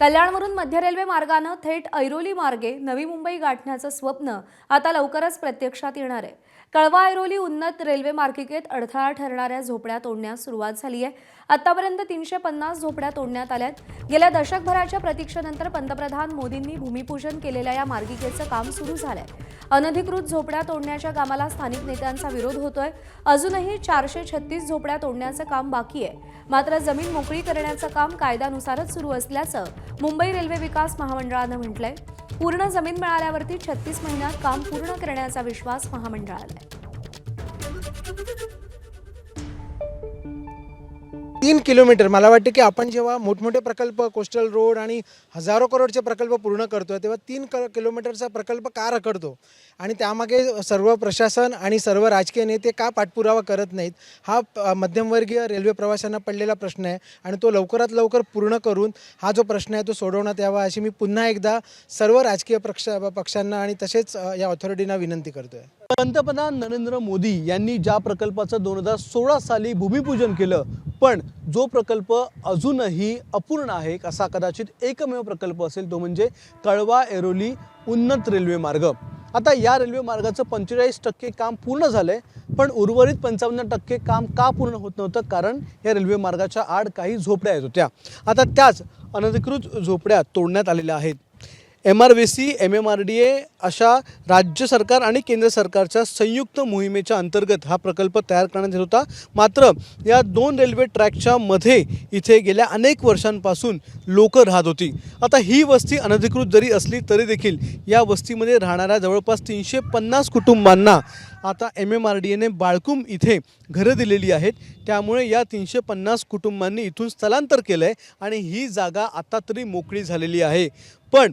कल्याणवरून मध्य रेल्वे मार्गाने थेट ऐरोली मार्गे नवी मुंबई गाठण्याचं स्वप्न आता लवकरच प्रत्यक्षात येणार आहे। कळवा ऐरोली उन्नत रेल्वे मार्गिकेत अडथळा ठरणाऱ्या झोपड्या तोडण्यास सुरुवात झाली आहे। आतापर्यंत 350 झोपड्या तोडण्यात आल्यात। गेल्या दशकभराच्या प्रतीक्षेनंतर पंतप्रधान मोदींनी भूमिपूजन केलेल्या या मार्गिकेचं काम सुरू झालंय। अनधिकृत झोपड्या तोडण्याच्या कामाला स्थानिक नेत्यांचा विरोध होतोय। अजूनही 436 झोपड्या तोडण्याचं काम बाकी आहे। मात्र जमीन मोकळी करण्याचं काम कायद्यानुसारच सुरू असल्याचं मुंबई रेल्वे विकास महामंडळानं म्हटलंय। पूर्ण जमीन मिळाल्यावरती 36 महिन्यात काम पूर्ण करण्याचा विश्वास महामंडळाला आहे। 3 किलोमीटर मला वाटतं की आपण जेव्हा मोठमोठे प्रकल्प कोस्टल रोड आणि हजारो करोडचे प्रकल्प पूर्ण करतो तेव्हा 3 किलोमीटरचा प्रकल्प का रखडतो आणि त्यामागे सर्व प्रशासन आणि सर्व राजकीय नेते का पाठपुरावा करत नाहीत हा मध्यमवर्गीय रेल्वे प्रवाशांना पडलेला प्रश्न आहे आणि तो लवकरात लवकर पूर्ण करून हा जो प्रश्न आहे तो सोडवण्यात यावा अशी मी पुन्हा एकदा सर्व राजकीय पक्षांना आणि तसेच या ऑथॉरिटींना विनंती करतोय। पंतप्रधान नरेंद्र मोदी यांनी ज्या प्रकल्पाचं 2016 साली भूमिपूजन केलं पण जो प्रकल्प अजूनही अपूर्ण आहे असा कदाचित एकमेव प्रकल्प असेल तो म्हणजे कळवा ऐरोली उन्नत रेल्वे मार्ग। आता या रेल्वे मार्गाचं 45% काम पूर्ण झालंय पण उर्वरित 55% काम का पूर्ण होत नव्हतं कारण या रेल्वे मार्गाच्या आड काही झोपड्या येत होत्या। आता त्याच अनधिकृत झोपड्या तोडण्यात आलेल्या आहेत। MRVC MMRDA अशा राज्य सरकार आणि केंद्र सरकारच्या संयुक्त मोहिमेच्या अंतर्गत हा प्रकल्प तयार करण्यात येत होता। मात्र या 2 रेल्वे ट्रॅकच्या मध्ये इथे गेल्या अनेक वर्षांपासून लोक राहत होती। आता ही वस्ती अनधिकृत जरी असली तरी देखील या वस्तीमध्ये राहणाऱ्या जवळपास 350 कुटुंबांना आता MMRDAने बाळकुम इथे घरं दिलेली आहेत। त्यामुळे या 350 कुटुंबांनी इथून स्थलांतर केलं आहे आणि ही जागा आता तरी मोकळी झालेली आहे। पण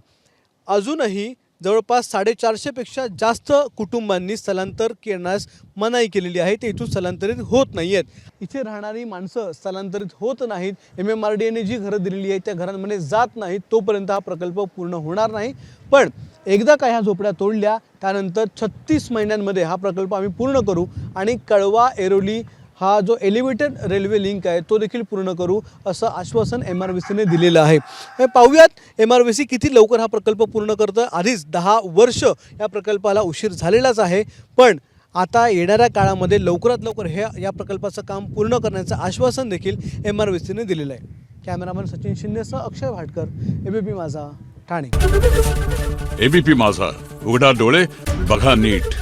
अजूनही जवळपास 450 पेक्षा जास्त कुटुंबांनी स्थलांतर करण्यास मनाई केलेली आहे। ते इथून स्थलांतरित होत नाही आहेत। इथे राहणारी माणसं स्थलांतरित होत नाहीत। MMRDAने जी घरं दिलेली आहेत त्या घरांमध्ये जात नाहीत तोपर्यंत हा प्रकल्प पूर्ण होणार नाही। पण एकदा का ह्या झोपड्या तोडल्या त्यानंतर 36 महिन्यांमध्ये हा प्रकल्प आम्ही पूर्ण करू आणि कळवा ऐरोली हा जो एलिव्हेटेड रेल्वे लिंक आहे तो देखील पूर्ण करू असं आश्वासन MRVCने दिलेलं आहे। हे पाहूयात MRVC किती लवकर हा प्रकल्प पूर्ण करतं। आधीच 10 वर्ष या प्रकल्पाला उशीर झालेलाच आहे पण आता येणाऱ्या काळामध्ये लवकरात लवकर या प्रकल्पाचं काम पूर्ण करण्याचं आश्वासन देखील MRVCने दिलेलं आहे। कॅमेरामन सचिन शिंदेसह अक्षय भाटकर, ABP माझा, ठाणे। ABP माझा, उघडा डोळे बघा नीट।